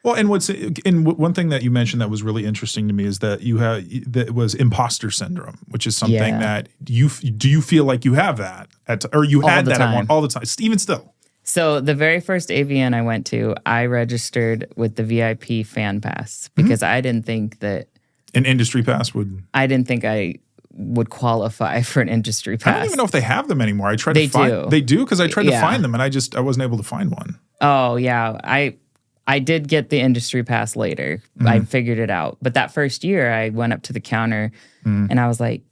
Well, one thing that you mentioned that was really interesting to me is that that was imposter syndrome, which is something that do you feel like you have that or you had that all the time, even still? So the very first AVN I went to, I registered with the VIP fan pass because I didn't think that an industry pass would. I didn't think I would qualify for an industry pass. I don't even know if they have them anymore. I tried to find. They do because I tried to find them and I wasn't able to find one. Oh yeah, I did get the industry pass later. I figured it out. But that first year, I went up to the counter and I was like,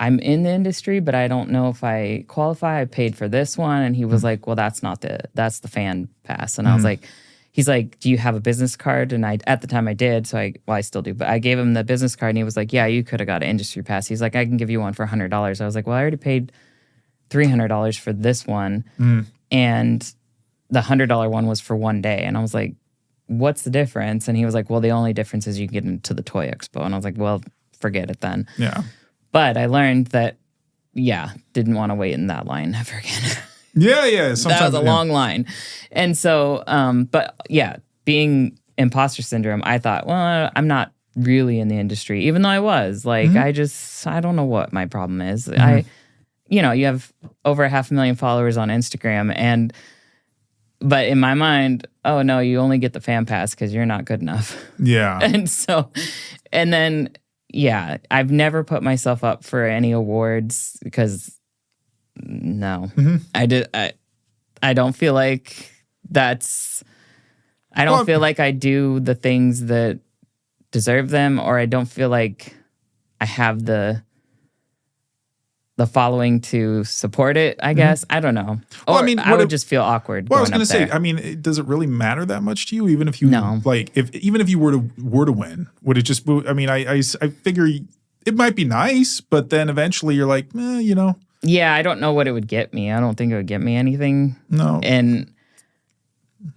I'm in the industry, but I don't know if I qualify. I paid for this one. And he was like, well, that's the fan pass. And I was like, he's like, do you have a business card? And at the time I did. So I still do. But I gave him the business card and he was like, yeah, you could have got an industry pass. He's like, I can give you one for $100. I was like, well, I already paid $300 for this one. And the $100 one was for one day. And I was like, what's the difference? And he was like, well, the only difference is you can get into the Toy Expo. And I was like, well, forget it then. Yeah. But I learned that, didn't want to wait in that line ever again. Yeah. Sometimes that was a long line. And so, being imposter syndrome, I thought, well, I'm not really in the industry, even though I was. Like, I don't know what my problem is. You have over 500,000 followers on Instagram but in my mind, oh no, you only get the fan pass because you're not good enough. Yeah. And then, I've never put myself up for any awards because no, I don't feel like feel like I do the things that deserve them, or I don't feel like I have the following to support it, I guess. I don't know. Or I would just feel awkward. Well, I was going to say, does it really matter that much to you? Even if you even if you were to win, would it just? I figure it might be nice, but then eventually you're like, Yeah, I don't know what it would get me. I don't think it would get me anything. No.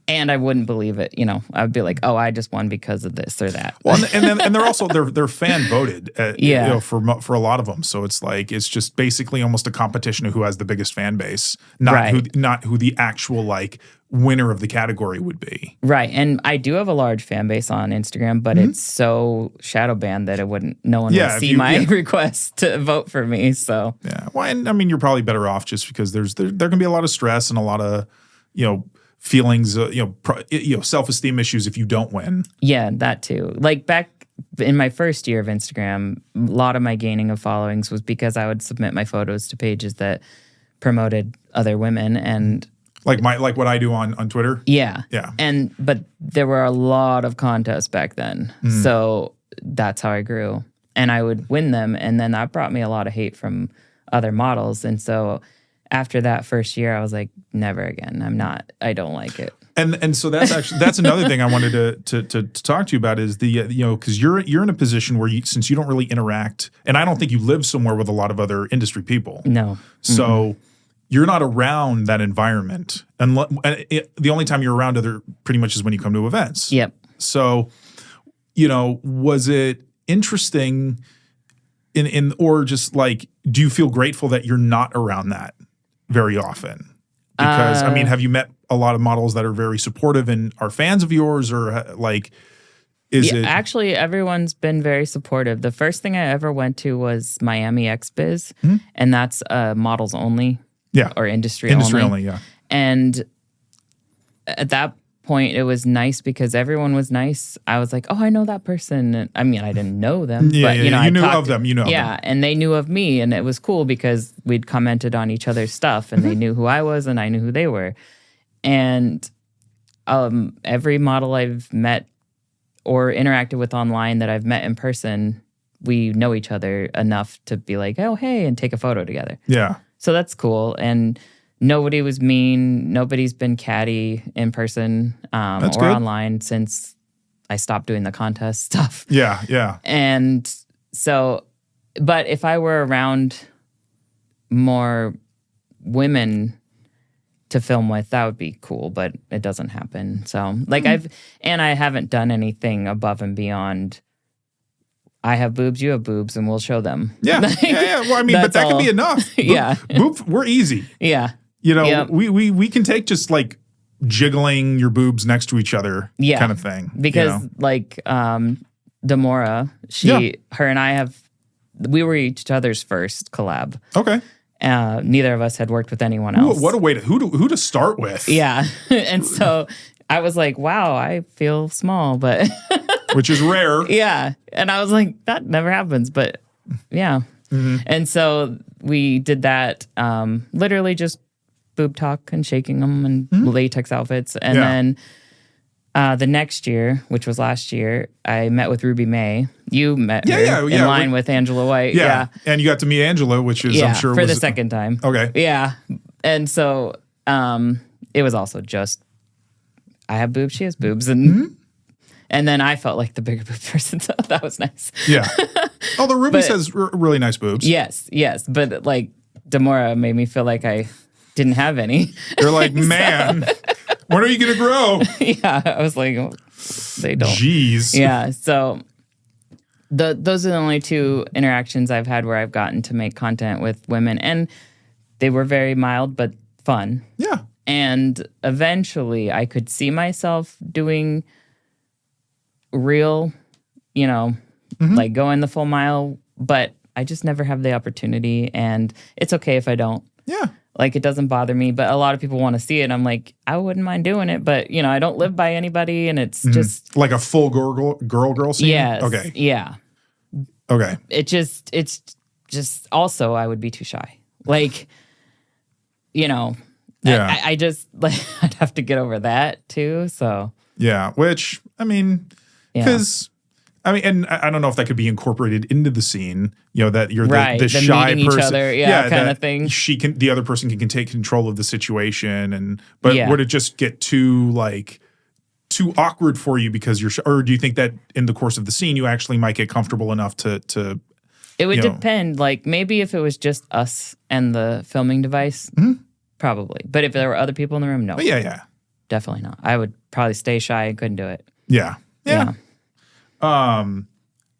And I wouldn't believe it. I would be like, oh, I just won because of this or that. Well, and they're also they're fan voted. For a lot of them. So it's like it's just basically almost a competition of who has the biggest fan base, not who the actual winner of the category would be. Right, and I do have a large fan base on Instagram, but it's so shadow banned that no one will see my request to vote for me. So well, and you're probably better off just because there can be a lot of stress and a lot of feelings, self-esteem issues if you don't win. Yeah, that too. Like back in my first year of Instagram, a lot of my gaining of followings was because I would submit my photos to pages that promoted other women and like what I do on Twitter. Yeah. But there were a lot of contests back then, so that's how I grew, and I would win them, and then that brought me a lot of hate from other models, and so. After that first year, I was like, never again. I don't like it. And so that's another thing I wanted to talk to you about is because you're in a position where since you don't really interact, and I don't think you live somewhere with a lot of other industry people. No. So you're not around that environment, and the only time you're around other pretty much is when you come to events. Yep. So, was it interesting or just like, do you feel grateful that you're not around that very often? Because have you met a lot of models that are very supportive and are fans of yours, or is it? Actually, everyone's been very supportive. The first thing I ever went to was Miami XBiz, and that's models only, or industry only, yeah. And at that point, it was nice because everyone was nice. I was like, oh, I know that person. And, I didn't know them, but you knew of them. Yeah, and they knew of me, and it was cool because we'd commented on each other's stuff, and they knew who I was, and I knew who they were. And every model I've met or interacted with online that I've met in person, we know each other enough to be like, oh, hey, and take a photo together. Yeah. So that's cool. And nobody was mean. Nobody's been catty in person or good. online since I stopped doing the contest stuff. Yeah. And so, but if I were around more women to film with, that would be cool, but it doesn't happen. So I haven't done anything above and beyond. I have boobs, you have boobs, and we'll show them. Yeah. Well, but that can be enough. Yeah. Boob, we're easy. Yeah. We can take just like jiggling your boobs next to each other kind of thing. Because like Demora, her and I we were each other's first collab. Okay. Neither of us had worked with anyone else. What a way to who to start with. Yeah. And so I was like, wow, I feel small, but which is rare. Yeah. And I was like, that never happens, but yeah. And so we did that, literally just boob talk and shaking them and latex outfits. And then the next year, which was last year, I met with Ruby May. You met her in line with Angela White. Yeah. And you got to meet Angela, which is, I'm sure, for the second time. Okay. Yeah. And so it was also just, I have boobs, she has boobs. And then I felt like the bigger boob person, so that was nice. Yeah. Although Ruby says really nice boobs. Yes. But like Demora made me feel like I didn't have any. You're like, man, when are you going to grow? Yeah. I was like, oh, they don't. Jeez. Yeah. So those are the only two interactions I've had where I've gotten to make content with women. And they were very mild, but fun. Yeah. And eventually I could see myself doing real, like going the full mile, but I just never have the opportunity, and it's okay if I don't. Yeah. Like, it doesn't bother me, but a lot of people want to see it. I'm like, I wouldn't mind doing it, but I don't live by anybody, and it's just like a full girl scene. Yes. Okay. Yeah. Okay. It's just also I would be too shy. Like, Yeah. I just like I'd have to get over that too. So yeah, which because and I don't know if that could be incorporated into the scene. That you're the shy meeting person, each other, kind of thing. The other person can take control of the situation, but would it just get too awkward for you because you're or do you think that in the course of the scene you actually might get comfortable enough to it would depend. Like maybe if it was just us and the filming device. Probably. But if there were other people in the room, no. Yeah. Definitely not. I would probably stay shy and couldn't do it. Yeah.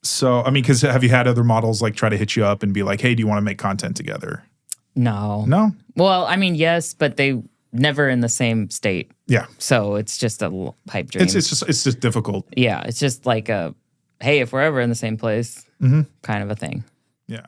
So, because have you had other models try to hit you up and be like, hey, do you want to make content together? No. No? Well, yes, but they never in the same state. Yeah. So it's just a pipe dream. It's just difficult. Yeah. It's just like hey, if we're ever in the same place, kind of a thing. Yeah.